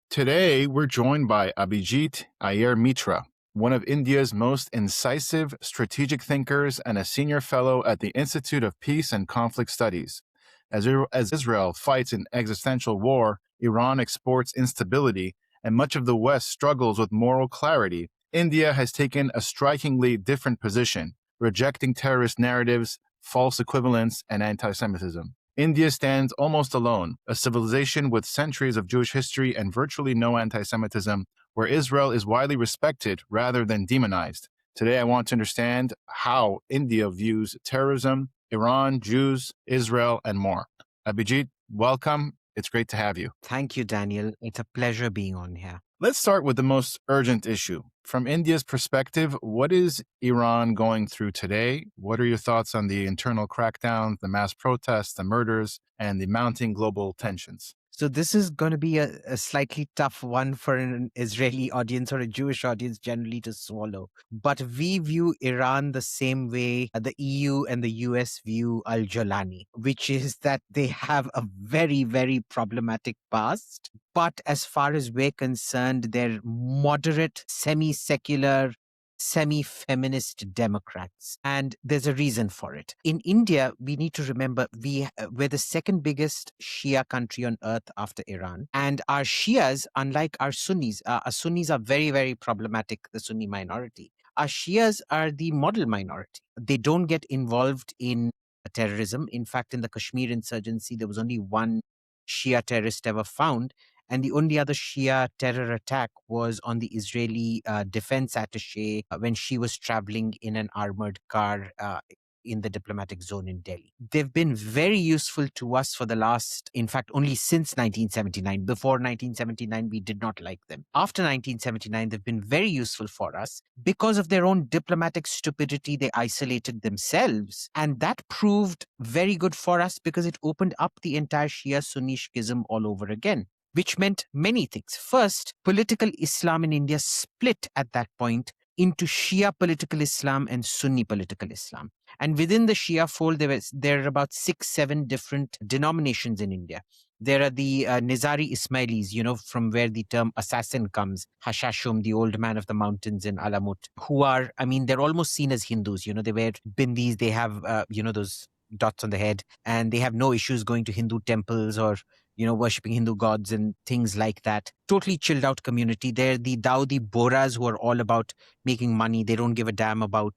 Today, we're joined by Abhijit Iyer Mitra, one of India's most incisive strategic thinkers and a senior fellow at the Institute of Peace and Conflict Studies. As Israel fights an existential war, Iran exports instability, and much of the West struggles with moral clarity, India has taken a strikingly different position, rejecting terrorist narratives, false equivalence, and antisemitism. India stands almost alone, a civilization with centuries of Jewish history and virtually no anti-Semitism, where Israel is widely respected rather than demonized. Today, I want to understand how India views terrorism, Iran, Jews, Israel, and more. Abhijit, welcome. It's great to have you. Thank you, Daniel. It's a pleasure being on here. Let's start with the most urgent issue. From India's perspective, what is Iran going through today? What are your thoughts on the internal crackdowns, the mass protests, the murders, and the mounting global tensions? So this is going to be a slightly tough one for an Israeli audience or a Jewish audience generally to swallow. But we view Iran the same way the EU and the US view Al-Jolani, which is that they have a very, very problematic past. But as far as we're concerned, they're moderate, semi-secular, semi-feminist Democrats. And there's a reason for it. In India, we need to remember we're the second biggest Shia country on earth after Iran. And our Shias, unlike our Sunnis are very, very problematic, the Sunni minority. Our Shias are the model minority. They don't get involved in terrorism. In fact, in the Kashmir insurgency, there was only one Shia terrorist ever found. And the only other Shia terror attack was on the Israeli defense attaché when she was traveling in an armored car in the diplomatic zone in Delhi. They've been very useful to us for the last, in fact, only since 1979. Before 1979, we did not like them. After 1979, they've been very useful for us. Because of their own diplomatic stupidity, they isolated themselves. And that proved very good for us because it opened up the entire Shia-Sunni schism all over again, which meant many things. First, political Islam in India split at that point into Shia political Islam and Sunni political Islam. And within the Shia fold, there are about 6-7 different denominations in India. There are the Nizari Ismailis, from where the term assassin comes, Hashashum, the old man of the mountains in Alamut, who are, they're almost seen as Hindus. They wear bindis, they have, those dots on the head, and they have no issues going to Hindu temples or worshipping Hindu gods and things like that. Totally chilled out community. They're the Dawoodi Bohras who are all about making money. They don't give a damn about,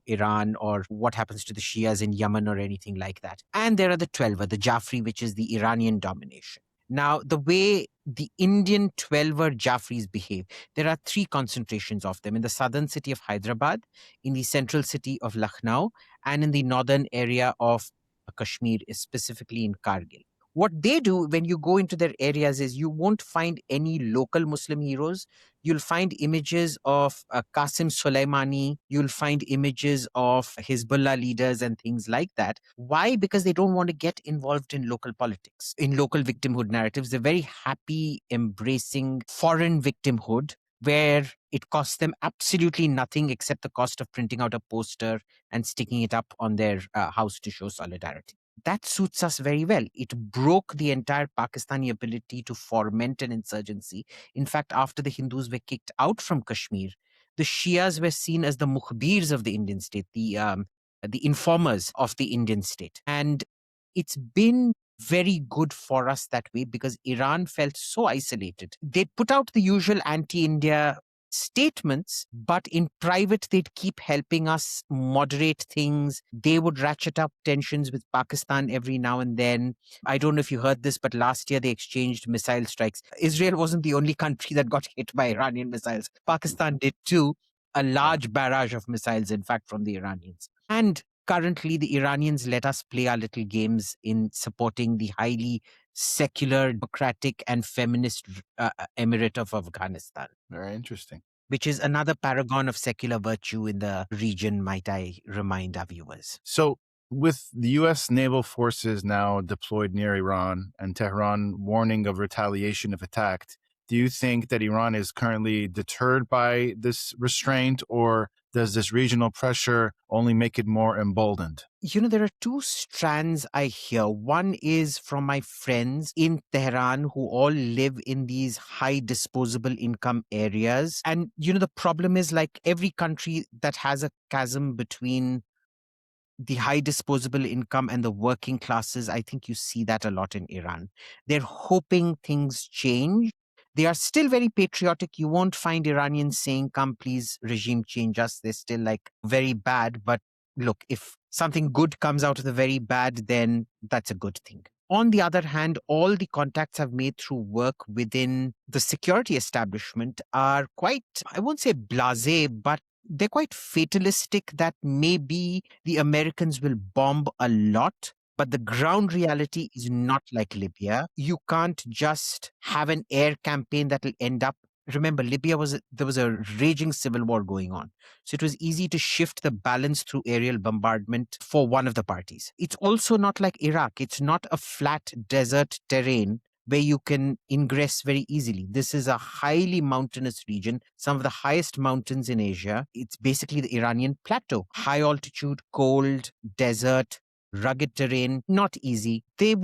Iran or what happens to the Shias in Yemen or anything like that. And there are the Twelver, the Jafri, which is the Iranian domination. Now, the way the Indian Twelver Jafris behave, there are 3 concentrations of them in the southern city of Hyderabad, in the central city of Lucknow, and in the northern area of Kashmir, specifically in Kargil. What they do when you go into their areas is you won't find any local Muslim heroes. You'll find images of Qasim Soleimani. You'll find images of Hezbollah leaders and things like that. Why? Because they don't want to get involved in local politics, in local victimhood narratives. They're very happy embracing foreign victimhood, where it costs them absolutely nothing except the cost of printing out a poster and sticking it up on their house to show solidarity. That suits us very well. It broke the entire Pakistani ability to foment an insurgency. In fact, after the Hindus were kicked out from Kashmir, the Shias were seen as the mukhbirs of the Indian state, the informers of the Indian state. And it's been very good for us that way because Iran felt so isolated. They put out the usual anti-India statements, but in private, they'd keep helping us moderate things. They would ratchet up tensions with Pakistan every now and then. I don't know if you heard this, but last year they exchanged missile strikes. Israel wasn't the only country that got hit by Iranian missiles. Pakistan did too. A large barrage of missiles, in fact, from the Iranians. And currently, the Iranians let us play our little games in supporting the highly secular, democratic, and feminist emirate of Afghanistan. Very interesting. Which is another paragon of secular virtue in the region, might I remind our viewers. So, with the U.S. naval forces now deployed near Iran and Tehran warning of retaliation if attacked, do you think that Iran is currently deterred by this restraint, or does this regional pressure only make it more emboldened? There are two strands I hear. One is from my friends in Tehran who all live in these high disposable income areas. And, the problem is, like every country that has a chasm between the high disposable income and the working classes, I think you see that a lot in Iran. They're hoping things change. They are still very patriotic. You won't find Iranians saying, "Come, please, regime change us." They're still like very bad. But look, if something good comes out of the very bad, then that's a good thing. On the other hand, all the contacts I've made through work within the security establishment are quite, I won't say blasé, but they're quite fatalistic that maybe the Americans will bomb a lot. But the ground reality is not like Libya. You can't just have an air campaign that will end up. Remember, there was a raging civil war going on. So it was easy to shift the balance through aerial bombardment for one of the parties. It's also not like Iraq. It's not a flat desert terrain where you can ingress very easily. This is a highly mountainous region, some of the highest mountains in Asia. It's basically the Iranian plateau. High altitude, cold, desert, rugged terrain, not easy. They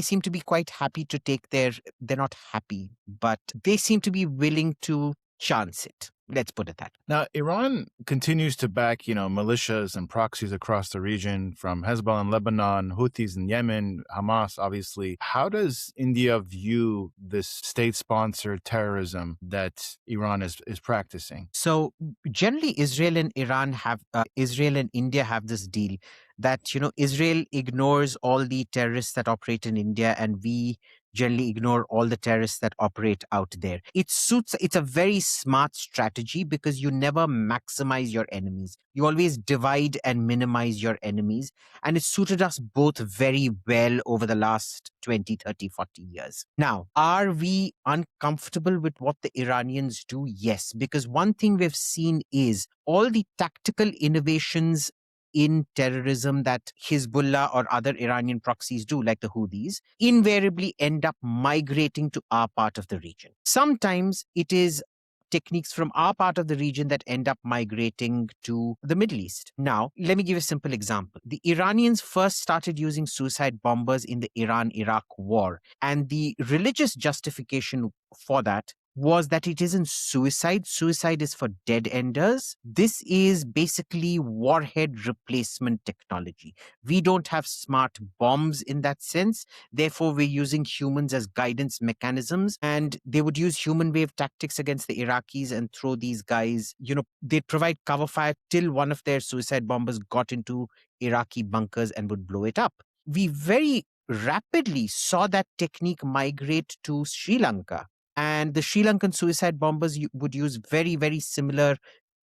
seem to be quite happy to they're not happy, but they seem to be willing to chance it. Let's put it that way. Now, Iran continues to back, militias and proxies across the region, from Hezbollah in Lebanon, Houthis in Yemen, Hamas, obviously. How does India view this state-sponsored terrorism that Iran is practicing? So generally, Israel and India have this deal that, Israel ignores all the terrorists that operate in India, and we generally ignore all the terrorists that operate out there. It's a very smart strategy because you never maximize your enemies. You always divide and minimize your enemies. And it suited us both very well over the last 20, 30, 40 years. Now, are we uncomfortable with what the Iranians do? Yes, because one thing we've seen is all the tactical innovations in terrorism that Hezbollah or other Iranian proxies do, like the Houthis, invariably end up migrating to our part of the region. Sometimes it is techniques from our part of the region that end up migrating to the Middle East. Now, let me give a simple example. The Iranians first started using suicide bombers in the Iran-Iraq war, and the religious justification for that was that it isn't suicide. Suicide is for dead enders. This is basically warhead replacement technology. We don't have smart bombs in that sense. Therefore, we're using humans as guidance mechanisms. And they would use human wave tactics against the Iraqis and throw these guys, they'd provide cover fire till one of their suicide bombers got into Iraqi bunkers and would blow it up. We very rapidly saw that technique migrate to Sri Lanka. And the Sri Lankan suicide bombers would use very, very similar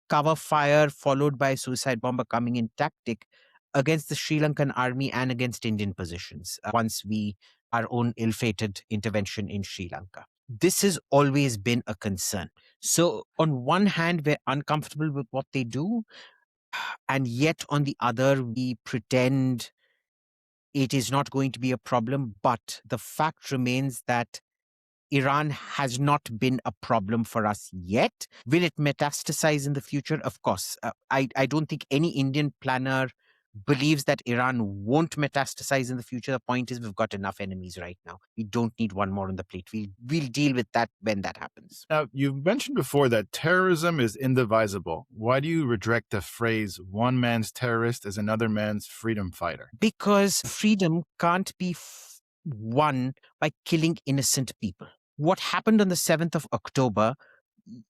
cover fire followed by a suicide bomber coming in tactic against the Sri Lankan army and against Indian positions once our own ill-fated intervention in Sri Lanka. This has always been a concern. So on one hand, we're uncomfortable with what they do, and yet on the other, we pretend it is not going to be a problem. But the fact remains that Iran has not been a problem for us yet. Will it metastasize in the future? Of course. I don't think any Indian planner believes that Iran won't metastasize in the future. The point is we've got enough enemies right now. We don't need one more on the plate. We'll deal with that when that happens. Now, you've mentioned before that terrorism is indivisible. Why do you reject the phrase one man's terrorist is another man's freedom fighter? Because freedom can't be won by killing innocent people. What happened on the 7th of October,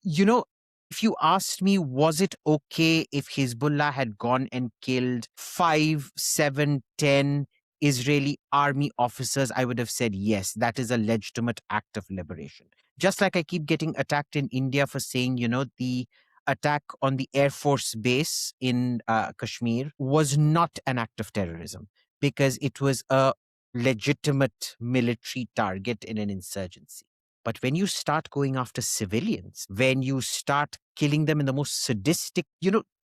if you asked me, was it okay if Hezbollah had gone and killed 5, 7, 10 Israeli army officers, I would have said yes, that is a legitimate act of liberation. Just like I keep getting attacked in India for saying, the attack on the Air Force base in Kashmir was not an act of terrorism because it was a legitimate military target in an insurgency. But when you start going after civilians, when you start killing them in the most sadistic,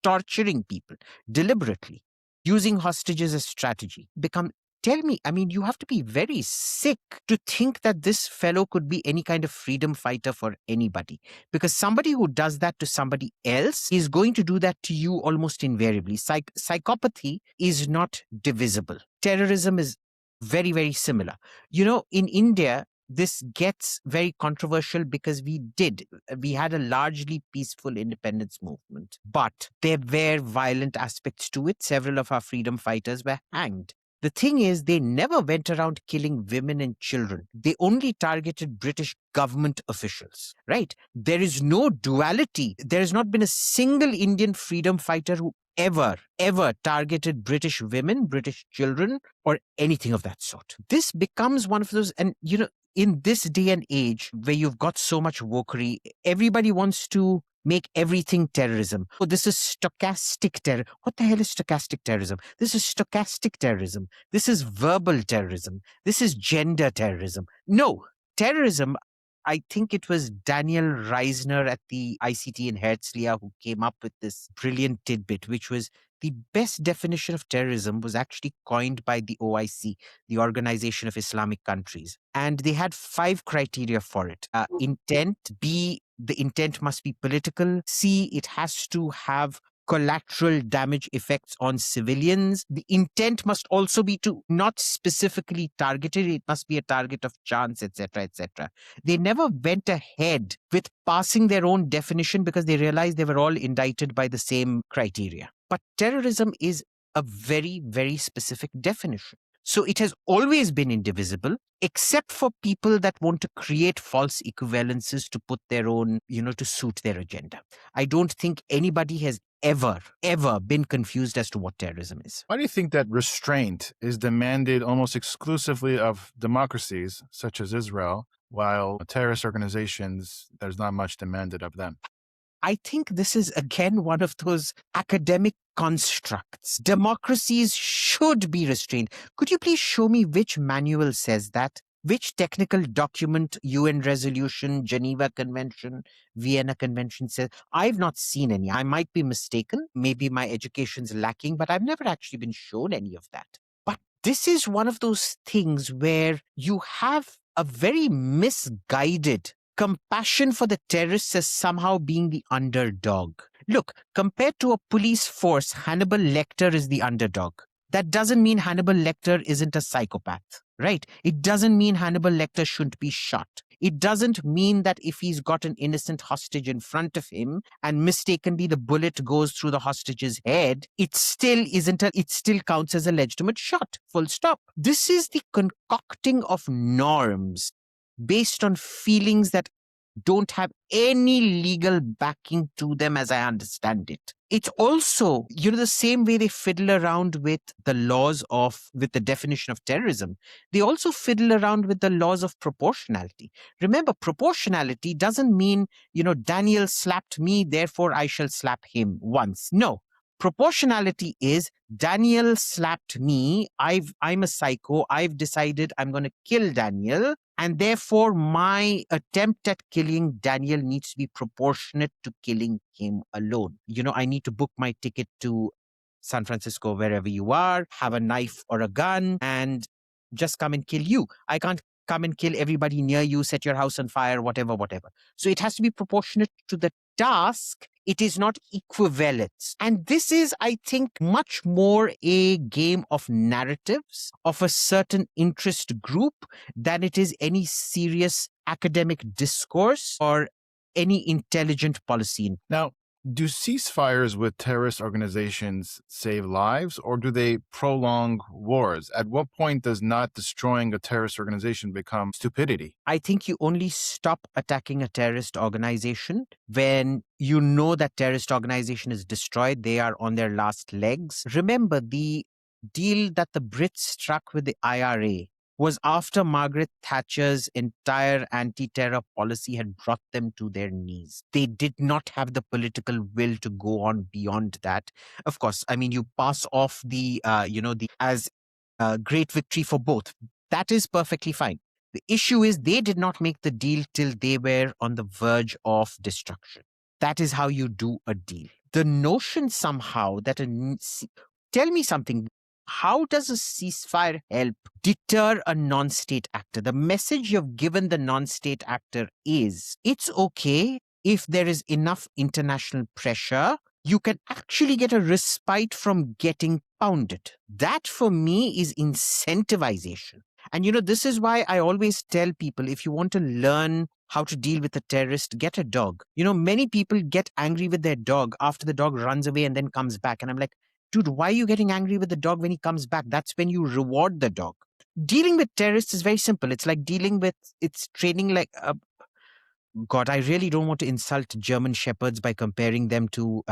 torturing people deliberately, using hostages as strategy, become tell me, I mean, you have to be very sick to think that this fellow could be any kind of freedom fighter for anybody. Because somebody who does that to somebody else is going to do that to you almost invariably. Psychopathy is not divisible. Terrorism is very, very similar. In India, this gets very controversial because we had a largely peaceful independence movement, but there were violent aspects to it. Several of our freedom fighters were hanged. The thing is, they never went around killing women and children. They only targeted British government officials, right? There is no duality. There has not been a single Indian freedom fighter who ever targeted British women, British children, or anything of that sort. This becomes one of those, and in this day and age where you've got so much wokery, everybody wants to make everything terrorism. Oh, this is stochastic terror. What the hell is stochastic terrorism? This is stochastic terrorism. This is verbal terrorism. This is gender terrorism. No, terrorism, I think it was Daniel Reisner at the ICT in Herzliya who came up with this brilliant tidbit, which was the best definition of terrorism was actually coined by the OIC, the Organization of Islamic Countries. And they had 5 criteria for it. Intent, B, the intent must be political. C, it has to have collateral damage effects on civilians. The intent must also be to not specifically targeted. It must be a target of chance, etc., etc. They never went ahead with passing their own definition because they realized they were all indicted by the same criteria. But terrorism is a very, very specific definition. So it has always been indivisible, except for people that want to create false equivalences to put their own, to suit their agenda. I don't think anybody has ever been confused as to what terrorism is. Why do you think that restraint is demanded almost exclusively of democracies, such as Israel, while terrorist organizations, there's not much demanded of them? I think this is, again, one of those academic constructs. Democracies should be restrained. Could you please show me which manual says that? Which technical document, UN resolution, Geneva Convention, Vienna Convention says? I've not seen any. I might be mistaken. Maybe my education's lacking, but I've never actually been shown any of that. But this is one of those things where you have a very misguided compassion for the terrorists as somehow being the underdog. Look, compared to a police force, Hannibal Lecter is the underdog. That doesn't mean Hannibal Lecter isn't a psychopath, right? It doesn't mean Hannibal Lecter shouldn't be shot. It doesn't mean that if he's got an innocent hostage in front of him and mistakenly the bullet goes through the hostage's head, it still counts as a legitimate shot, full stop. This is the concocting of norms based on feelings that don't have any legal backing to them, as I understand it. It's also, the same way they fiddle around with the definition of terrorism, they also fiddle around with the laws of proportionality. Remember, proportionality doesn't mean, Daniel slapped me, therefore I shall slap him once. No. Proportionality is Daniel slapped me. I'm a psycho. I've decided I'm going to kill Daniel. And therefore, my attempt at killing Daniel needs to be proportionate to killing him alone. I need to book my ticket to San Francisco, wherever you are, have a knife or a gun, and just come and kill you. I can't come and kill everybody near you, set your house on fire, whatever. So it has to be proportionate to the task. It is not equivalence. And this is, I think, much more a game of narratives of a certain interest group than it is any serious academic discourse or any intelligent policy. Now, do ceasefires with terrorist organizations save lives, or do they prolong wars? At what point does not destroying a terrorist organization become stupidity? I think you only stop attacking a terrorist organization when you know that terrorist organization is destroyed. They are on their last legs. Remember, the deal that the Brits struck with the IRA was after Margaret Thatcher's entire anti-terror policy had brought them to their knees. They did not have the political will to go on beyond that. Of course, I mean, you pass off as a great victory for both. That is perfectly fine. The issue is they did not make the deal till they were on the verge of destruction. That is how you do a deal. The notion somehow that tell me something. How does a ceasefire help deter a non-state actor? The message you've given the non-state actor is it's okay if there is enough international pressure, you can actually get a respite from getting pounded. That for me is incentivization. And this is why I always tell people, if you want to learn how to deal with a terrorist, get a dog. Many people get angry with their dog after the dog runs away and then comes back. And I'm like, dude, why are you getting angry with the dog when he comes back? That's when you reward the dog. Dealing with terrorists is very simple. It's like it's training like God, I really don't want to insult German shepherds by comparing them to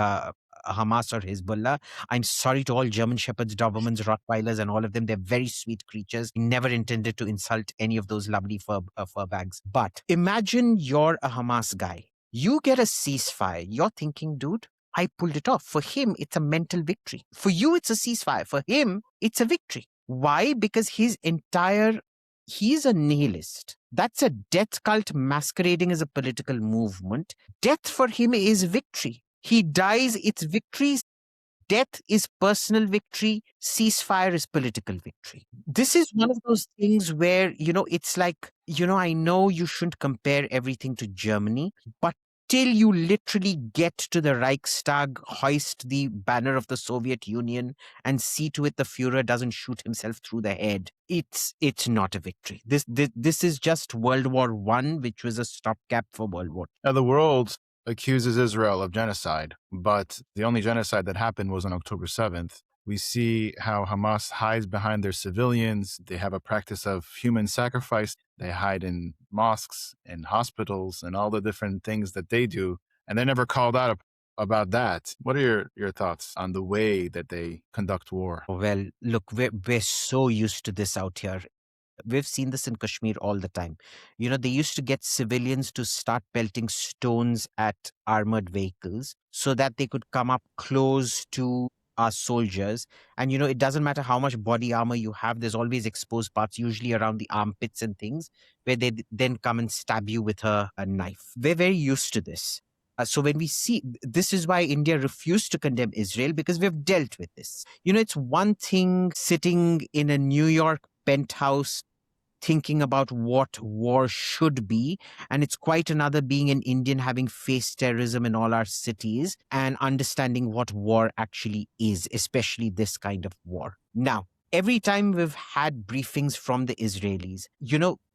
Hamas or Hezbollah. I'm sorry to all German shepherds, Dobermans, Rottweilers, and all of them. They're very sweet creatures. Never intended to insult any of those lovely fur bags. But imagine you're a Hamas guy. You get a ceasefire. You're thinking, dude, I pulled it off. For him, it's a mental victory. For you, it's a ceasefire. For him, it's a victory. Why? Because he's a nihilist. That's a death cult masquerading as a political movement. Death for him is victory. He dies, it's victory. Death is personal victory. Ceasefire is political victory. This is one of those things where, it's like, I know you shouldn't compare everything to Germany, but till you literally get to the Reichstag, hoist the banner of the Soviet Union, and see to it the Führer doesn't shoot himself through the head, it's not a victory. This is just World War I, which was a stopgap for World War II. Now, the world accuses Israel of genocide, but the only genocide that happened was on October 7th. We see how Hamas hides behind their civilians. They have a practice of human sacrifice. They hide in mosques and hospitals and all the different things that they do. And they're never called out about that. What are your thoughts on the way that they conduct war? Well, look, we're so used to this out here. We've seen this in Kashmir all the time. They used to get civilians to start pelting stones at armored vehicles so that they could come up close to our soldiers. And, it doesn't matter how much body armor you have, there's always exposed parts, usually around the armpits and things, where they then come and stab you with a knife. We're very used to this. So when we see, this is why India refused to condemn Israel, because we've dealt with this. It's one thing sitting in a New York penthouse thinking about what war should be, and it's quite another being an Indian having faced terrorism in all our cities and understanding what war actually is, especially this kind of war. Now, every time we've had briefings from the Israelis,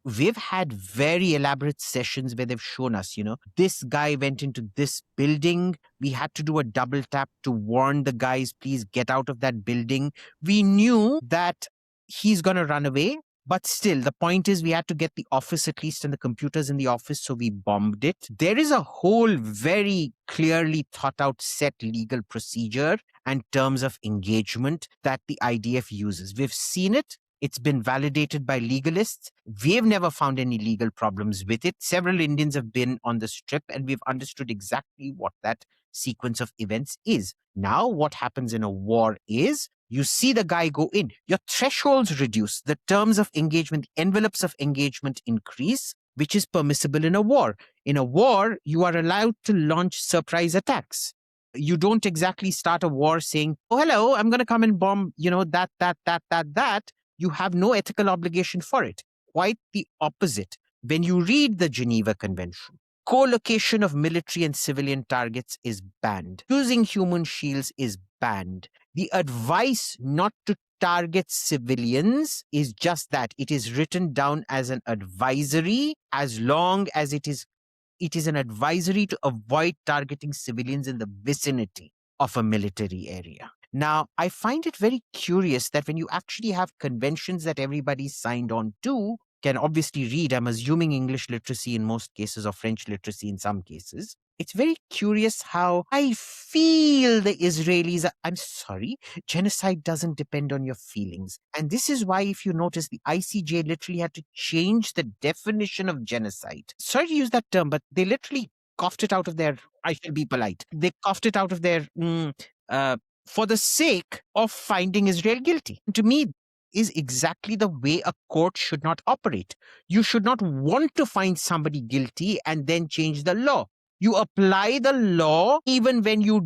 we've had very elaborate sessions where they've shown us, this guy went into this building. We had to do a double tap to warn the guys, please get out of that building. We knew that he's going to run away. But still, the point is we had to get the office at least and the computers in the office, so we bombed it. There is a whole very clearly thought out set legal procedure and terms of engagement that the IDF uses. We've seen it. It's been validated by legalists. We've never found any legal problems with it. Several Indians have been on the strip and we've understood exactly what that sequence of events is. Now, what happens in a war is you see the guy go in, your thresholds reduce, the terms of engagement, the envelopes of engagement increase, which is permissible in a war. In a war, you are allowed to launch surprise attacks. You don't exactly start a war saying, oh, hello, I'm going to come and bomb, that. You have no ethical obligation for it. Quite the opposite. When you read the Geneva Convention, co-location of military and civilian targets is banned. Using human shields is banned. The advice not to target civilians is just that. It is written down as an advisory as long as it is an advisory to avoid targeting civilians in the vicinity of a military area. Now, I find it very curious that when you actually have conventions that everybody signed on to, can obviously read, I'm assuming English literacy in most cases or French literacy in some cases. It's very curious how I feel the Israelis are, I'm sorry, genocide doesn't depend on your feelings. And this is why, if you notice, the ICJ literally had to change the definition of genocide. Sorry to use that term, but they literally coughed it out of their, I shall be polite, they coughed it out of their, for the sake of finding Israel guilty. To me, is exactly the way a court should not operate. You should not want to find somebody guilty and then change the law. You apply the law even when you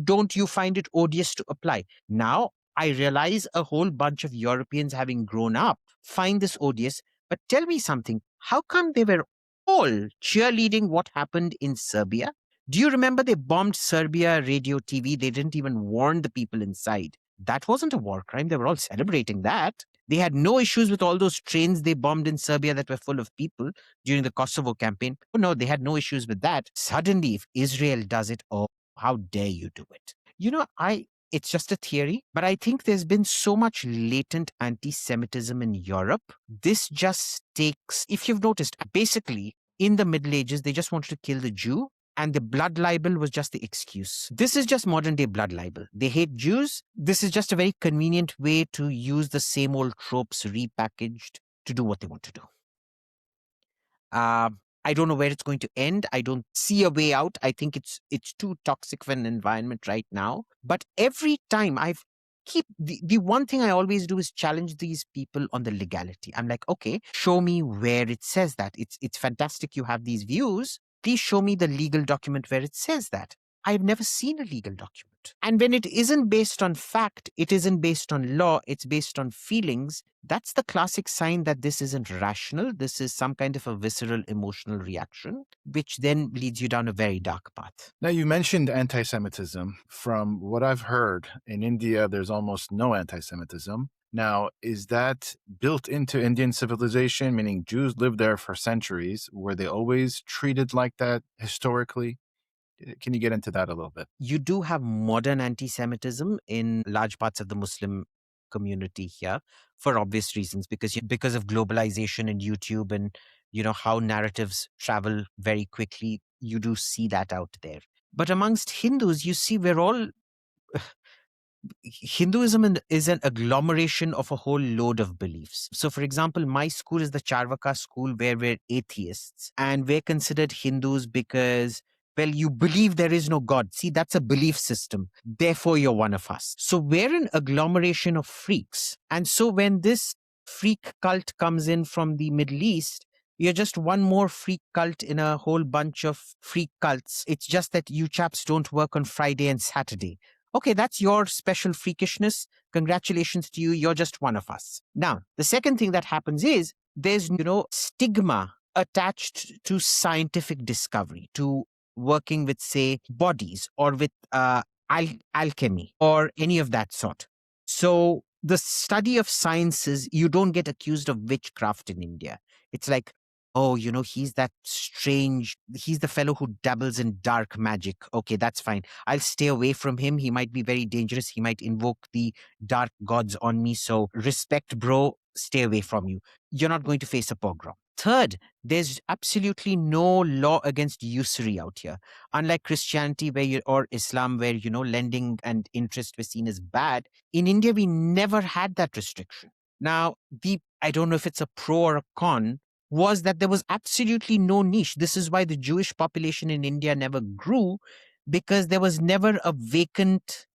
find it odious to apply. Now, I realize a whole bunch of Europeans, having grown up, find this odious. But tell me something. How come they were all cheerleading what happened in Serbia? Do you remember they bombed Serbia radio TV? They didn't even warn the people inside. That wasn't a war crime. They were all celebrating that. They had no issues with all those trains they bombed in Serbia that were full of people during the Kosovo campaign. Oh, no, they had no issues with that. Suddenly, if Israel does it, oh, how dare you do it? It's just a theory, but I think there's been so much latent anti Semitism in Europe. This just takes, if you've noticed, basically in the Middle Ages, they just wanted to kill the Jew, and the blood libel was just the excuse. This is just modern day blood libel. They hate Jews. This is just a very convenient way to use the same old tropes repackaged to do what they want to do. I don't know where it's going to end. I don't see a way out. I think it's too toxic of an environment right now. But every time the one thing I always do is challenge these people on the legality. I'm like, okay, show me where it says that. It's fantastic you have these views. Please show me the legal document where it says that. I've never seen a legal document. And when it isn't based on fact, it isn't based on law, it's based on feelings. That's the classic sign that this isn't rational. This is some kind of a visceral emotional reaction, which then leads you down a very dark path. Now, you mentioned anti Semitism. From what I've heard, in India, there's almost no anti Semitism. Now, is that built into Indian civilization, meaning Jews lived there for centuries? Were they always treated like that historically? Can you get into that a little bit? You do have modern anti-Semitism in large parts of the Muslim community here, for obvious reasons, because of globalization and YouTube, and how narratives travel very quickly. You do see that out there. But amongst Hindus, you see, we're all Hinduism is an agglomeration of a whole load of beliefs. So, for example, my school is the Charvaka school, where we're atheists, and we're considered Hindus because, well, you believe there is no God. See, that's a belief system. Therefore, you're one of us. So we're an agglomeration of freaks. And so when this freak cult comes in from the Middle East, you're just one more freak cult in a whole bunch of freak cults. It's just that you chaps don't work on Friday and Saturday. Okay, that's your special freakishness. Congratulations to you. You're just one of us. Now, the second thing that happens is there's, stigma attached to scientific discovery, to working with, say, bodies, or with alchemy, or any of that sort. So the study of sciences, you don't get accused of witchcraft in India. It's like, oh, he's that strange, he's the fellow who dabbles in dark magic. Okay, that's fine. I'll stay away from him. He might be very dangerous. He might invoke the dark gods on me. So respect, bro, stay away from you. You're not going to face a pogrom. Third, there's absolutely no law against usury out here. Unlike Christianity or Islam, where, lending and interest were seen as bad, in India, we never had that restriction. Now, I don't know if it's a pro or a con, was that there was absolutely no niche. This is why the Jewish population in India never grew, because there was never a vacant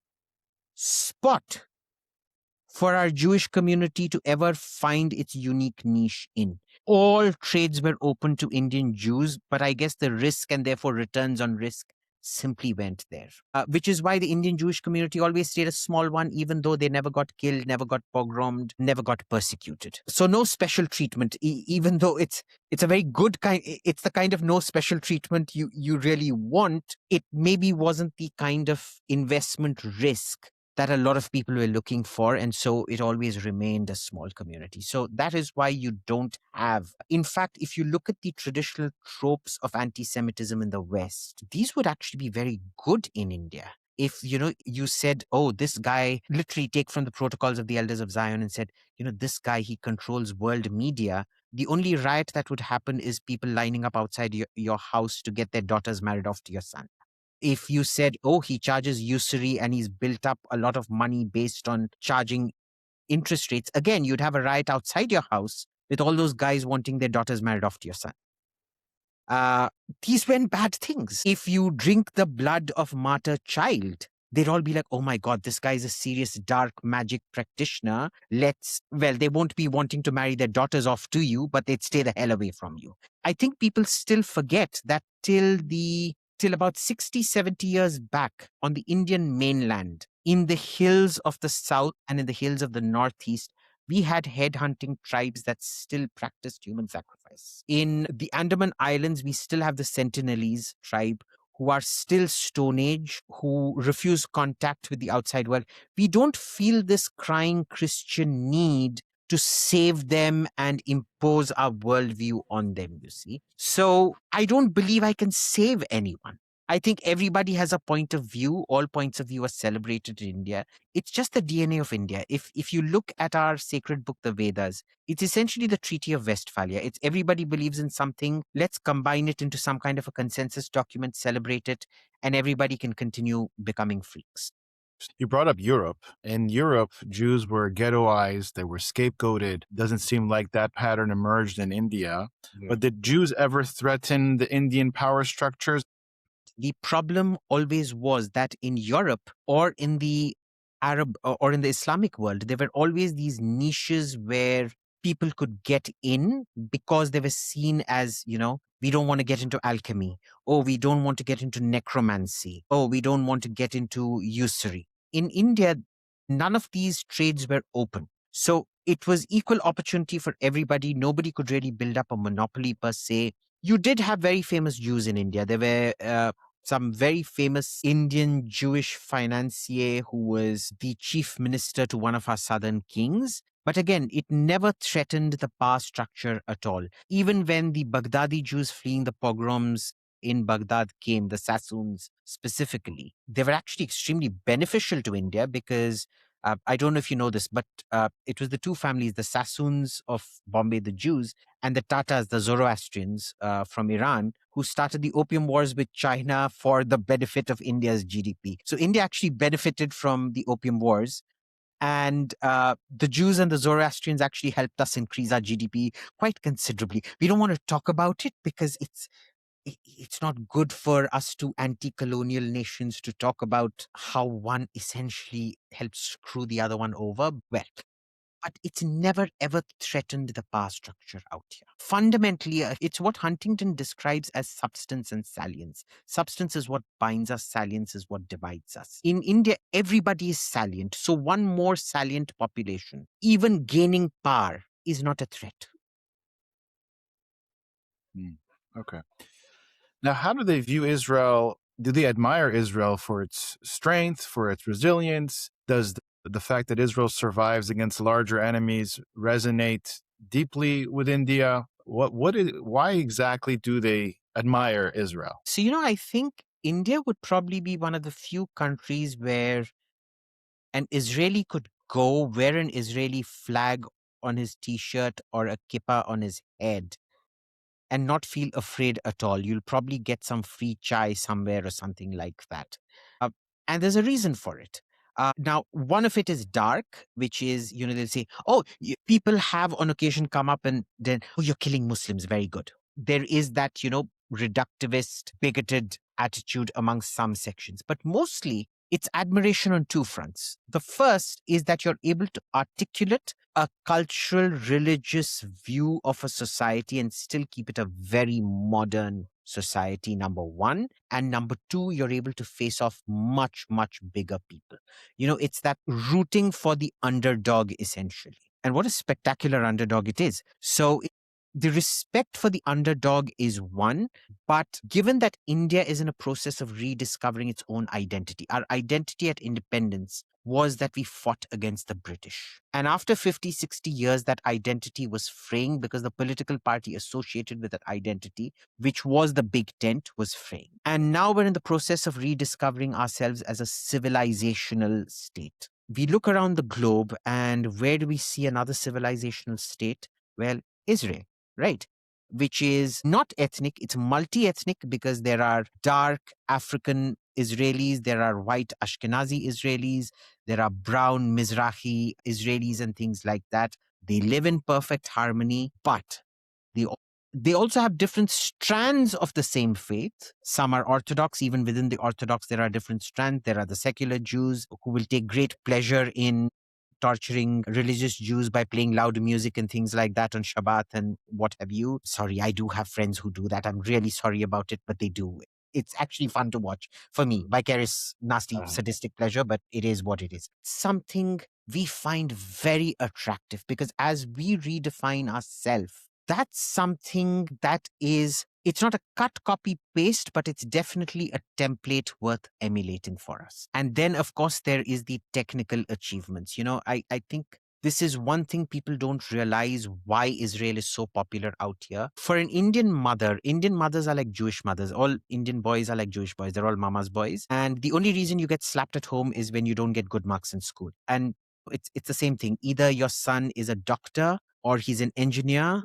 spot for our Jewish community to ever find its unique niche in. All trades were open to Indian Jews, but I guess the risk and therefore returns on risk simply went there. Which is why the Indian Jewish community always stayed a small one, even though they never got killed, never got pogromed, never got persecuted. So no special treatment, even though it's a very good kind, it's the kind of no special treatment you really want. It maybe wasn't the kind of investment risk that a lot of people were looking for, and so it always remained a small community. So that is why you don't have, in fact, if you look at the traditional tropes of anti-Semitism in the West, these would actually be very good in India. If, you said, oh, this guy, literally take from the Protocols of the Elders of Zion and said, this guy, he controls world media, the only riot that would happen is people lining up outside your house to get their daughters married off to your son. If you said, oh, he charges usury and he's built up a lot of money based on charging interest rates, again, you'd have a riot outside your house with all those guys wanting their daughters married off to your son. These weren't bad things. If you drink the blood of martyr child, they'd all be like, oh my God, this guy is a serious dark magic practitioner. They won't be wanting to marry their daughters off to you, but they'd stay the hell away from you. I think people still forget that till about 60, 70 years back on the Indian mainland, In the hills of the south and in the hills of the northeast, we had headhunting tribes that still practiced human sacrifice. In the Andaman Islands, we still have the Sentinelese tribe who are still Stone Age, who refuse contact with the outside world. We don't feel this crying Christian need to save them and impose our worldview on them, you see. So I don't believe I can save anyone. I think everybody has a point of view. All points of view are celebrated in India. It's just the DNA of India. If you look at our sacred book, the Vedas, it's essentially the Treaty of Westphalia. It's everybody believes in something. Let's combine it into some kind of a consensus document, celebrate it, and everybody can continue becoming freaks. You brought up Europe. In Europe, Jews were ghettoized, they were scapegoated. Doesn't seem like that pattern emerged in India. Yeah. But did Jews ever threaten the Indian power structures? The problem always was that in Europe or in the Arab or in the Islamic world, there were always these niches where people could get in because they were seen as, we don't want to get into alchemy. Oh, we don't want to get into necromancy. Oh, we don't want to get into usury. In India, none of these trades were open. So it was equal opportunity for everybody. Nobody could really build up a monopoly per se. You did have very famous Jews in India. There were some very famous Indian Jewish financier who was the chief minister to one of our southern kings. But again, it never threatened the power structure at all. Even when the Baghdadi Jews fleeing the pogroms in Baghdad came, the Sassoons specifically, they were actually extremely beneficial to India because I don't know if you know this, but it was the two families, the Sassoons of Bombay, the Jews, and the Tatars, the Zoroastrians from Iran, who started the opium wars with China for the benefit of India's GDP. So India actually benefited from the opium wars. And the Jews and the Zoroastrians actually helped us increase our GDP quite considerably. We don't want to talk about it because it's not good for us to anti-colonial nations to talk about how one essentially helps screw the other one over. Well, but it's never ever threatened the power structure out here. Fundamentally, it's what Huntington describes as substance and salience. Substance is what binds us, salience is what divides us. In India, everybody is salient. So one more salient population, even gaining power, is not a threat. Okay. Now, how do they view Israel? Do they admire Israel for its strength, for its resilience? Does the fact that Israel survives against larger enemies resonate deeply with India? Why exactly do they admire Israel? So, I think India would probably be one of the few countries where an Israeli could go wear an Israeli flag on his t-shirt or a kippah on his head and not feel afraid at all. You'll probably get some free chai somewhere or something like that. Uh, and there's a reason for it. Now, one of it is dark, which is, they'll say, oh, people have on occasion come up and then, oh, you're killing Muslims. Very good. There is that, reductivist, bigoted attitude amongst some sections. But mostly, it's admiration on two fronts. The first is that you're able to articulate a cultural, religious view of a society and still keep it a very modern society, number one. And number two, you're able to face off much, much bigger people. It's that rooting for the underdog, essentially. And what a spectacular underdog it is. So the respect for the underdog is one, but given that India is in a process of rediscovering its own identity, our identity at independence was that we fought against the British. And after 50, 60 years, that identity was fraying because the political party associated with that identity, which was the Big Tent, was fraying. And now we're in the process of rediscovering ourselves as a civilizational state. We look around the globe and where do we see another civilizational state? Well, Israel. Right, which is not ethnic, it's multi-ethnic because there are dark African Israelis, there are white Ashkenazi Israelis, there are brown Mizrahi Israelis and things like that. They live in perfect harmony, but they also have different strands of the same faith. Some are Orthodox. Even within the Orthodox, there are different strands. There are the secular Jews who will take great pleasure in torturing religious Jews by playing loud music and things like that on Shabbat and what have you. Sorry, I do have friends who do that. I'm really sorry about it, but they do. it's actually fun to watch for me. Vicarious, nasty, sadistic pleasure, but it is what it is. Something we find very attractive because as we redefine ourselves, that's something that is, it's not a cut, copy, paste, but it's definitely a template worth emulating for us. And then, of course, there is the technical achievements. I think this is one thing people don't realize why Israel is so popular out here. For an Indian mother, Indian mothers are like Jewish mothers. All Indian boys are like Jewish boys. They're all mama's boys. And the only reason you get slapped at home is when you don't get good marks in school. And it's the same thing. Either your son is a doctor or he's an engineer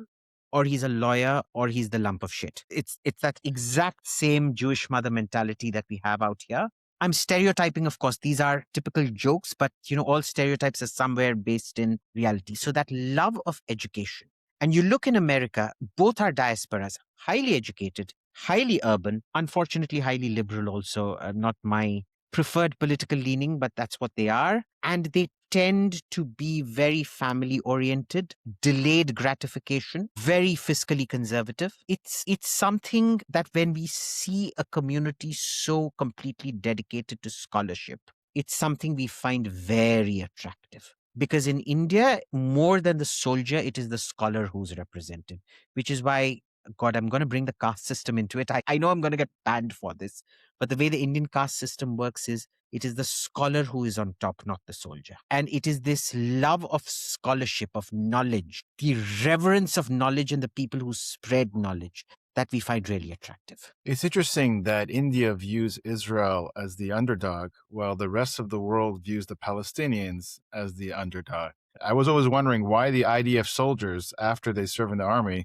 or he's a lawyer or he's the lump of shit. It's that exact same Jewish mother mentality that we have out here. I'm stereotyping, of course. These are typical jokes, but all stereotypes are somewhere based in reality. So that love of education. And you look in America, both are diasporas, highly educated, highly urban, unfortunately highly liberal also, not my preferred political leaning, but that's what they are. And they tend to be very family oriented, delayed gratification, very fiscally conservative. It's something that when we see a community so completely dedicated to scholarship, it's something we find very attractive. Because in India, more than the soldier, it is the scholar who's represented, which is why, God, I'm going to bring the caste system into it. I know I'm going to get banned for this, but the way the Indian caste system works is it is the scholar who is on top, not the soldier. And it is this love of scholarship, of knowledge, the reverence of knowledge and the people who spread knowledge that we find really attractive. It's interesting that India views Israel as the underdog, while the rest of the world views the Palestinians as the underdog. I was always wondering why the IDF soldiers, after they serve in the army,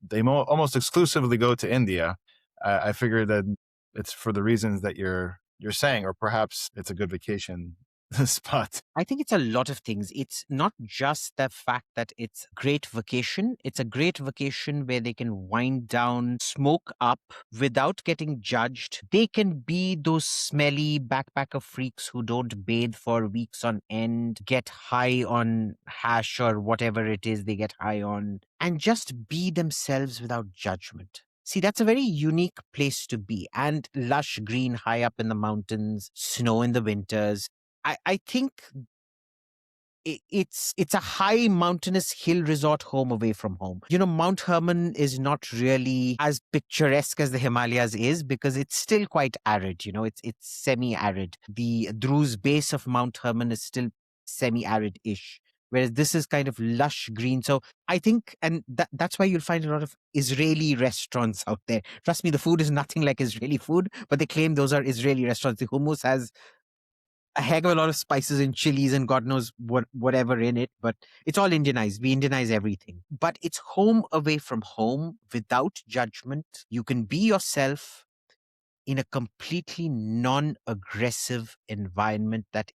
they almost exclusively go to India. I figure that it's for the reasons that you're saying, or perhaps it's a good vacation spot. I think it's a lot of things. It's not just the fact that it's great vacation. It's a great vacation where they can wind down, smoke up without getting judged. They can be those smelly backpacker freaks who don't bathe for weeks on end, get high on hash or whatever it is they get high on, and just be themselves without judgment. See, that's a very unique place to be. And lush green high up in the mountains, snow in the winters. I think it's a high mountainous hill resort home away from home. Mount Hermon is not really as picturesque as the Himalayas is because it's still quite arid. It's semi-arid. The Druze base of Mount Hermon is still semi-arid-ish. Whereas this is kind of lush green. So I think, and that's why you'll find a lot of Israeli restaurants out there. Trust me, the food is nothing like Israeli food, but they claim those are Israeli restaurants. The hummus has a heck of a lot of spices and chilies and God knows whatever in it, but it's all Indianized. We Indianize everything. But it's home away from home without judgment. You can be yourself in a completely non-aggressive environment that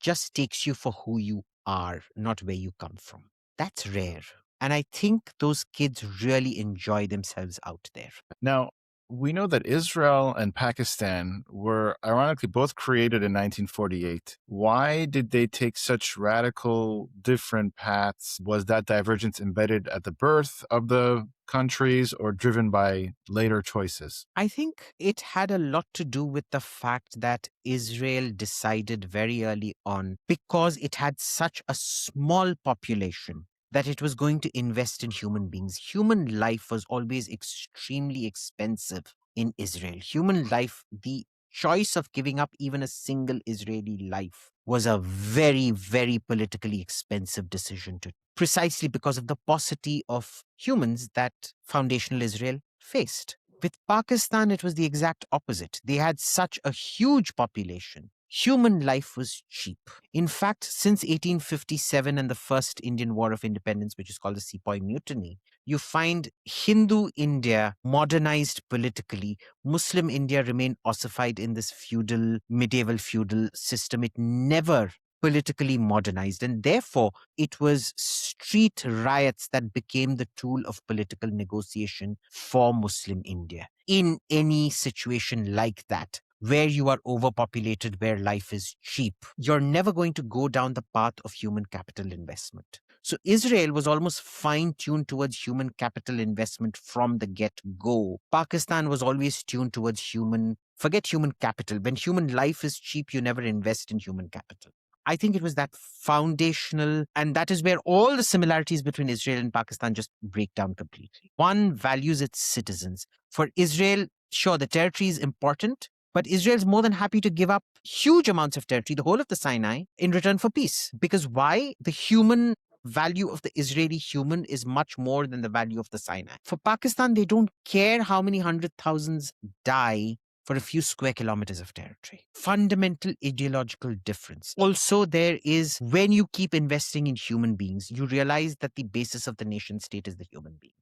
just takes you for who you are, not where you come from. That's rare. And I think those kids really enjoy themselves out there. Now, we know that Israel and Pakistan were ironically both created in 1948. Why did they take such radical different paths? Was that divergence embedded at the birth of the countries or driven by later choices? I think it had a lot to do with the fact that Israel decided very early on, because it had such a small population, that it was going to invest in human beings. Human life was always extremely expensive in Israel. Human life, the choice of giving up even a single Israeli life was a very, very politically expensive decision to, precisely because of the paucity of humans that foundational Israel faced. With Pakistan, it was the exact opposite. They had such a huge population. Human life was cheap. In fact, since 1857 and the first Indian War of Independence, which is called the Sepoy Mutiny, you find Hindu India modernized politically. Muslim India remained ossified in this medieval feudal system. It never politically modernized, and therefore it was street riots that became the tool of political negotiation for Muslim India. In any situation like that, where you are overpopulated, where life is cheap, you're never going to go down the path of human capital investment. So Israel was almost fine-tuned towards human capital investment from the get-go. Pakistan was always tuned towards forget human capital. When human life is cheap, you never invest in human capital. I think it was that foundational, and that is where all the similarities between Israel and Pakistan just break down completely. One values its citizens. For Israel, sure, the territory is important, but Israel is more than happy to give up huge amounts of territory, the whole of the Sinai, in return for peace. Because why? The human value of the Israeli human is much more than the value of the Sinai. For Pakistan, they don't care how many hundred thousands die for a few square kilometers of territory. Fundamental ideological difference. Also, there is when you keep investing in human beings, you realize that the basis of the nation state is the human being.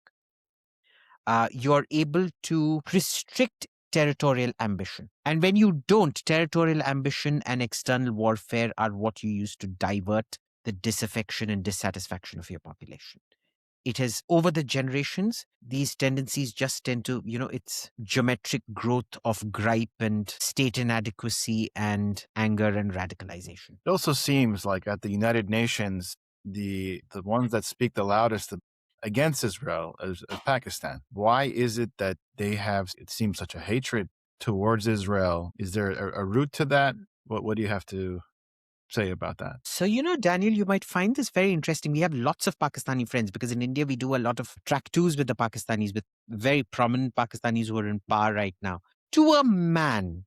You're able to restrict territorial ambition. And when you don't, territorial ambition and external warfare are what you use to divert the disaffection and dissatisfaction of your population. It has, over the generations, these tendencies just tend to, it's geometric growth of gripe and state inadequacy and anger and radicalization. It also seems like at the United Nations, the ones that speak the loudest against Israel is Pakistan. Why is it that they have, it seems, such a hatred towards Israel? Is there a root to that? What do you have to say about that? So, Daniel, you might find this very interesting. We have lots of Pakistani friends because in India, we do a lot of track twos with the Pakistanis, with very prominent Pakistanis who are in power right now. To a man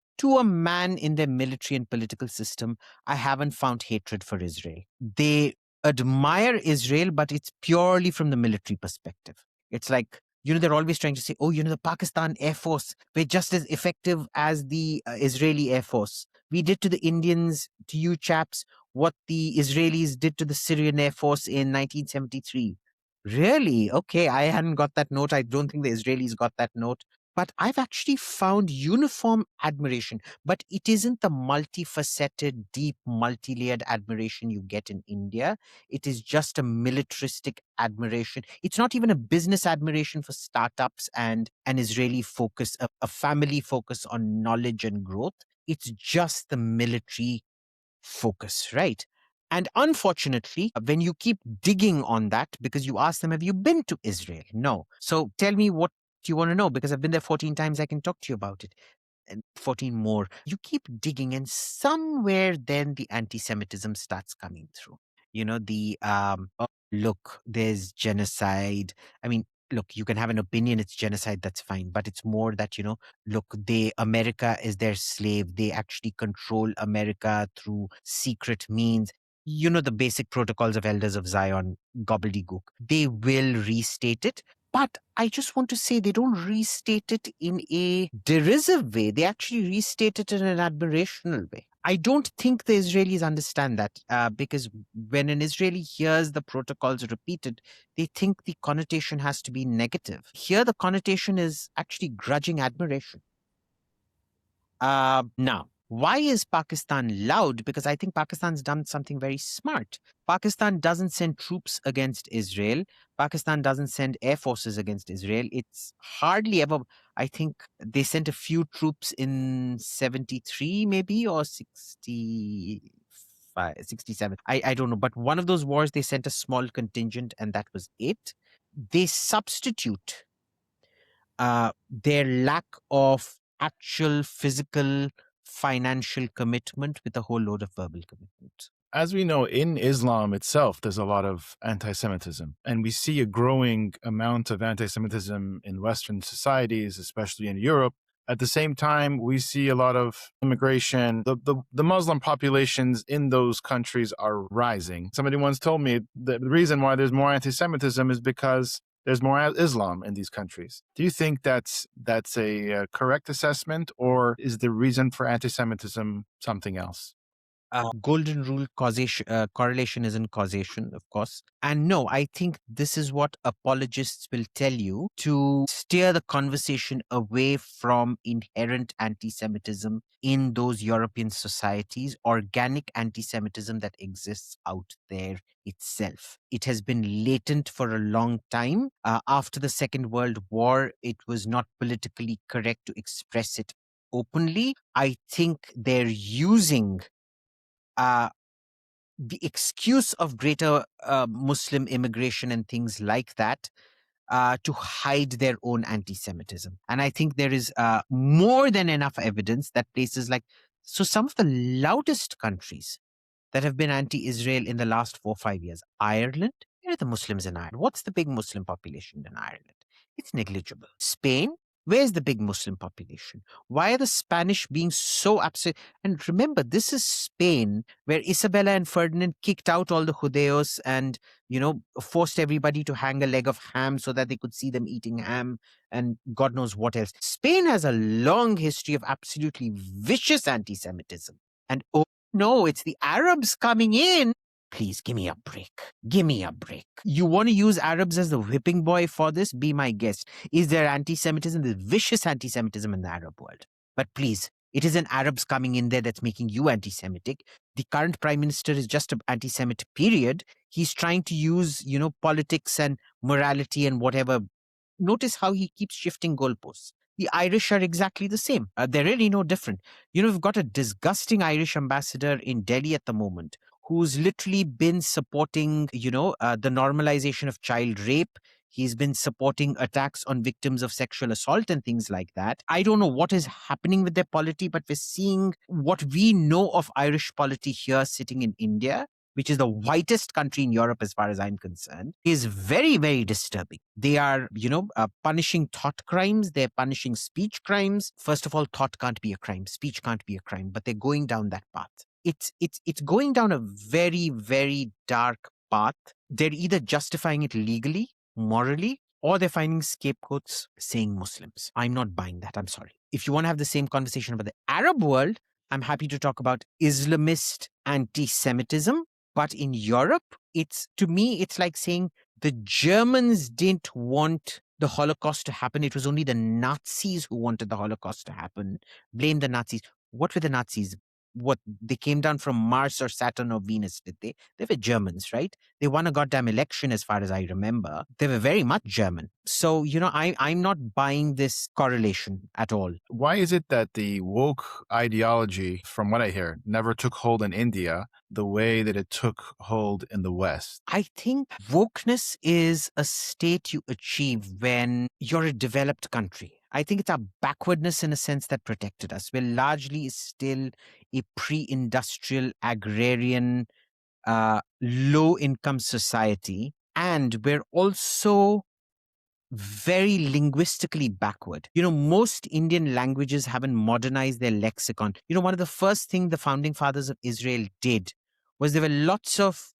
in their military and political system, I haven't found hatred for Israel. They admire Israel, but it's purely from the military perspective. It's like, they're always trying to say, oh, the Pakistan Air Force, we're just as effective as the Israeli Air Force. We did to the Indians, to you chaps, what the Israelis did to the Syrian Air Force in 1973. Really? Okay, I hadn't got that note. I don't think the Israelis got that note. But I've actually found uniform admiration, but it isn't the multifaceted, deep, multi-layered admiration you get in India. It is just a militaristic admiration. It's not even a business admiration for startups and an Israeli focus, a family focus on knowledge and growth. It's just the military focus, right? And unfortunately, when you keep digging on that, because you ask them, have you been to Israel? No. So tell me what you want to know, because I've been there 14 times, I can talk to you about it. And 14 more. You keep digging, and somewhere then the anti-Semitism starts coming through. Oh, look, there's genocide. I mean, look, you can have an opinion it's genocide, that's fine, but it's more that, look, America is their slave. They actually control America through secret means. The basic protocols of Elders of Zion, gobbledygook. They will restate it. But I just want to say they don't restate it in a derisive way. They actually restate it in an admirational way. I don't think the Israelis understand that because when an Israeli hears the protocols repeated, they think the connotation has to be negative. Here, the connotation is actually grudging admiration. Now, why is Pakistan loud? Because I think Pakistan's done something very smart. Pakistan doesn't send troops against Israel. Pakistan doesn't send air forces against Israel. It's hardly ever, I think they sent a few troops in 73 maybe, or 65, 67. I don't know. But one of those wars, they sent a small contingent and that was it. They substitute their lack of actual physical financial commitment with a whole load of verbal commitment. As we know, in Islam itself, there's a lot of anti-Semitism, and we see a growing amount of anti-Semitism in Western societies, especially in Europe. At the same time, we see a lot of immigration. The Muslim populations in those countries are rising. Somebody once told me the reason why there's more anti-Semitism is because there's more Islam in these countries. Do you think that's a correct assessment, or is the reason for anti-Semitism something else? Golden rule causation, correlation isn't causation, of course. And no, I think this is what apologists will tell you to steer the conversation away from inherent anti-Semitism in those European societies, organic anti-Semitism that exists out there itself. It has been latent for a long time. After the Second World War, it was not politically correct to express it openly. I think they're using the excuse of greater Muslim immigration and things like that to hide their own anti-Semitism. And I think there is more than enough evidence that places like, so some of the loudest countries that have been anti-Israel in the last 4 or 5 years. Ireland, where are the Muslims in Ireland? What's the big Muslim population in Ireland? It's negligible. Spain, where's the big Muslim population? Why are the Spanish being so upset? And remember, this is Spain, where Isabella and Ferdinand kicked out all the Judeos and, forced everybody to hang a leg of ham so that they could see them eating ham and God knows what else. Spain has a long history of absolutely vicious anti-Semitism. And no, it's the Arabs coming in. Please give me a break. Give me a break. You want to use Arabs as the whipping boy for this? Be my guest. Is there anti-Semitism? There's vicious anti-Semitism in the Arab world. But please, it isn't Arabs coming in there that's making you anti-Semitic. The current prime minister is just an anti-Semit, period. He's trying to use, politics and morality and whatever. Notice how he keeps shifting goalposts. The Irish are exactly the same. They're really no different. We've got a disgusting Irish ambassador in Delhi at the moment who's literally been supporting, the normalization of child rape. He's been supporting attacks on victims of sexual assault and things like that. I don't know what is happening with their polity, but we're seeing what we know of Irish polity here sitting in India, which is the whitest country in Europe as far as I'm concerned, is very, very disturbing. They are, punishing thought crimes. They're punishing speech crimes. First of all, thought can't be a crime. Speech can't be a crime, but they're going down that path. It's going down a very, very dark path. They're either justifying it legally, morally, or they're finding scapegoats saying Muslims. I'm not buying that. I'm sorry. If you want to have the same conversation about the Arab world, I'm happy to talk about Islamist anti-Semitism. But in Europe, to me, it's like saying the Germans didn't want the Holocaust to happen. It was only the Nazis who wanted the Holocaust to happen. Blame the Nazis. What were the Nazis? What, they came down from Mars or Saturn or Venus, did they? They were Germans, right? They won a goddamn election as far as I remember. They were very much German. So, I'm not buying this correlation at all. Why is it that the woke ideology, from what I hear, never took hold in India the way that it took hold in the West? I think wokeness is a state you achieve when you're a developed country. I think it's our backwardness in a sense that protected us. We're largely still a pre-industrial, agrarian, low-income society. And we're also very linguistically backward. Most Indian languages haven't modernized their lexicon. One of the first things the founding fathers of Israel did was there were lots of,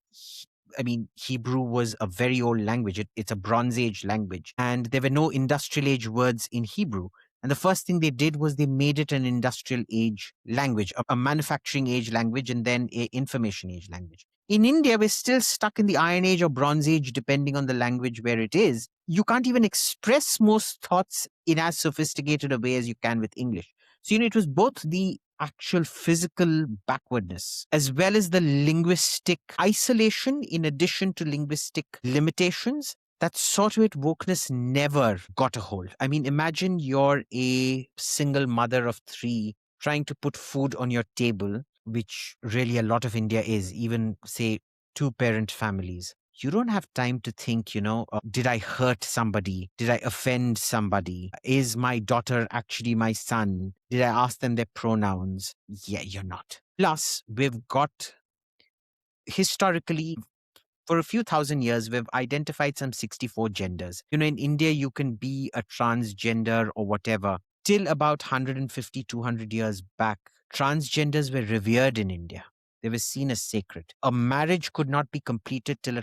Hebrew was a very old language. It's a Bronze Age language. And there were no industrial age words in Hebrew. And the first thing they did was they made it an industrial age language, a manufacturing age language, and then an information age language. In India, we're still stuck in the Iron Age or Bronze Age, depending on the language where it is. You can't even express most thoughts in as sophisticated a way as you can with English. So, it was both the actual physical backwardness as well as the linguistic isolation in addition to linguistic limitations that saw to it wokeness never got a hold. Imagine you're a single mother of 3 trying to put food on your table, which really a lot of India is, even say 2-parent families. You don't have time to think, did I hurt somebody? Did I offend somebody? Is my daughter actually my son? Did I ask them their pronouns? Yeah, you're not. Plus, we've got historically, for a few thousand years, we've identified some 64 genders. In India, you can be a transgender or whatever. Till about 150, 200 years back, transgenders were revered in India. They were seen as sacred. A marriage could not be completed till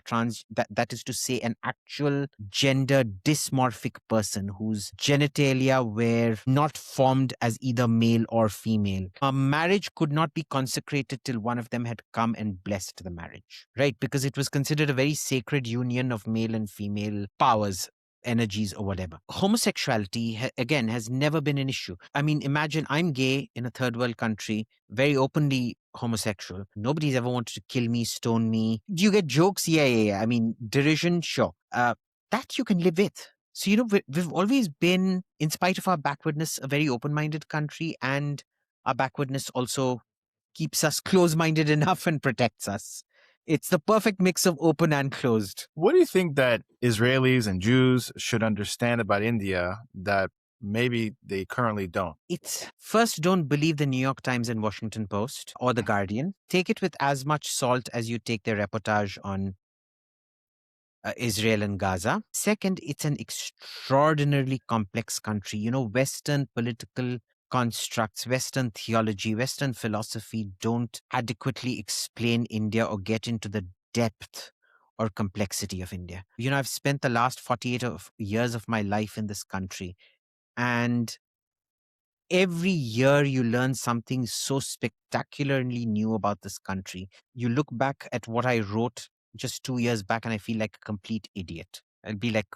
that is to say, an actual gender dysmorphic person whose genitalia were not formed as either male or female. A marriage could not be consecrated till one of them had come and blessed the marriage, right? Because it was considered a very sacred union of male and female powers, energies, or whatever. Homosexuality, again, has never been an issue. Imagine I'm gay in a third world country, very openly homosexual. Nobody's ever wanted to kill me, stone me. Do you get jokes? Yeah. Derision, sure. That you can live with. So, we've always been, in spite of our backwardness, a very open-minded country, and our backwardness also keeps us close-minded enough and protects us. It's the perfect mix of open and closed. What do you think that Israelis and Jews should understand about India that maybe they currently don't? It's first, don't believe the New York Times and Washington Post or the Guardian. Take it with as much salt as you take their reportage on Israel and Gaza. Second, it's an extraordinarily complex country. Western political constructs, Western theology, Western philosophy don't adequately explain India or get into the depth or complexity of India. I've spent the last 48 years of my life in this country, and every year you learn something so spectacularly new about this country. You look back at what I wrote just 2 years back and I feel like a complete idiot. I'll be like,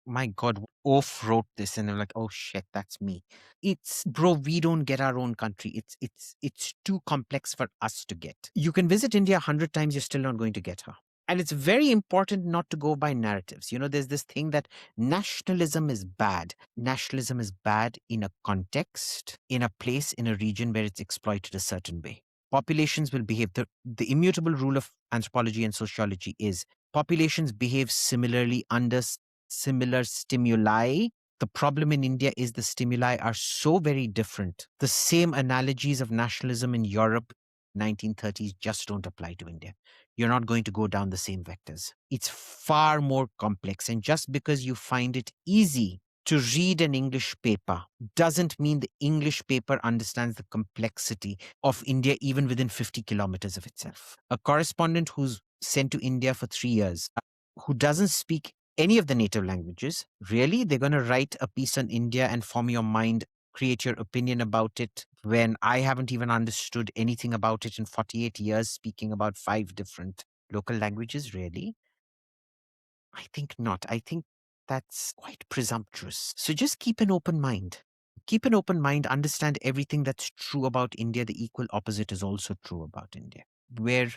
my God, Oaf wrote this, and they're like, oh shit, that's me. It's, bro, we don't get our own country. It's too complex for us to get. You can visit India 100 times, you're still not going to get her. And it's very important not to go by narratives. There's this thing that nationalism is bad. Nationalism is bad in a context, in a place, in a region where it's exploited a certain way. Populations will behave. The immutable rule of anthropology and sociology is populations behave similarly under similar stimuli. The problem in India is the stimuli are so very different. The same analogies of nationalism in Europe 1930s just don't apply to India. You're not going to go down the same vectors. It's far more complex. And just because you find it easy to read an English paper doesn't mean the English paper understands the complexity of India even within 50 kilometers of itself. A correspondent who's sent to India for 3 years, who doesn't speak any of the native languages, really, they're going to write a piece on India and form your mind, create your opinion about it, when I haven't even understood anything about it in 48 years, speaking about 5 different local languages, really? I think not. I think that's quite presumptuous. So just keep an open mind. Keep an open mind, understand everything that's true about India. The equal opposite is also true about India. We're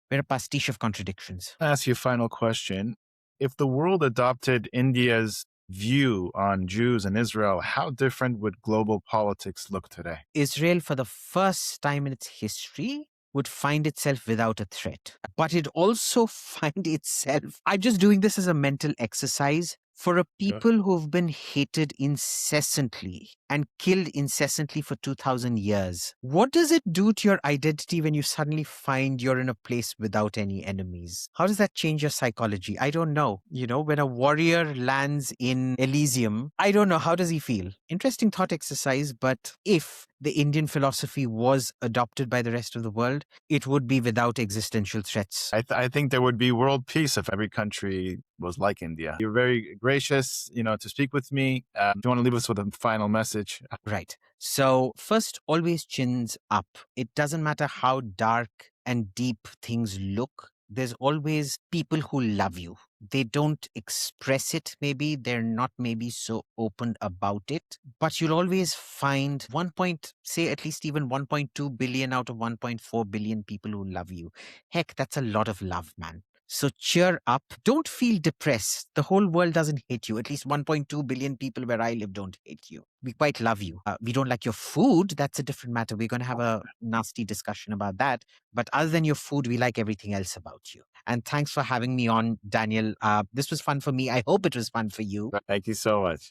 a pastiche of contradictions. I'll ask you a final question. If the world adopted India's view on Jews and Israel, how different would global politics look today? Israel, for the first time in its history, would find itself without a threat. But it also find itself, I'm just doing this as a mental exercise, for a people who've been hated incessantly and killed incessantly for 2000 years. What does it do to your identity when you suddenly find you're in a place without any enemies? How does that change your psychology? I don't know. When a warrior lands in Elysium, I don't know. How does he feel? Interesting thought exercise, but if the Indian philosophy was adopted by the rest of the world, it would be without existential threats. I think there would be world peace if every country was like India. You're very gracious, to speak with me. Do you want to leave us with a final message? Right. So first, always chins up. It doesn't matter how dark and deep things look. There's always people who love you. They don't express it, maybe. They're not maybe so open about it. But you'll always find say at least even 1.2 billion out of 1.4 billion people who love you. Heck, that's a lot of love, man. So cheer up. Don't feel depressed. The whole world doesn't hate you. At least 1.2 billion people where I live don't hate you. We quite love you. We don't like your food. That's a different matter. We're going to have a nasty discussion about that. But other than your food, we like everything else about you. And thanks for having me on, Daniel. This was fun for me. I hope it was fun for you. Thank you so much.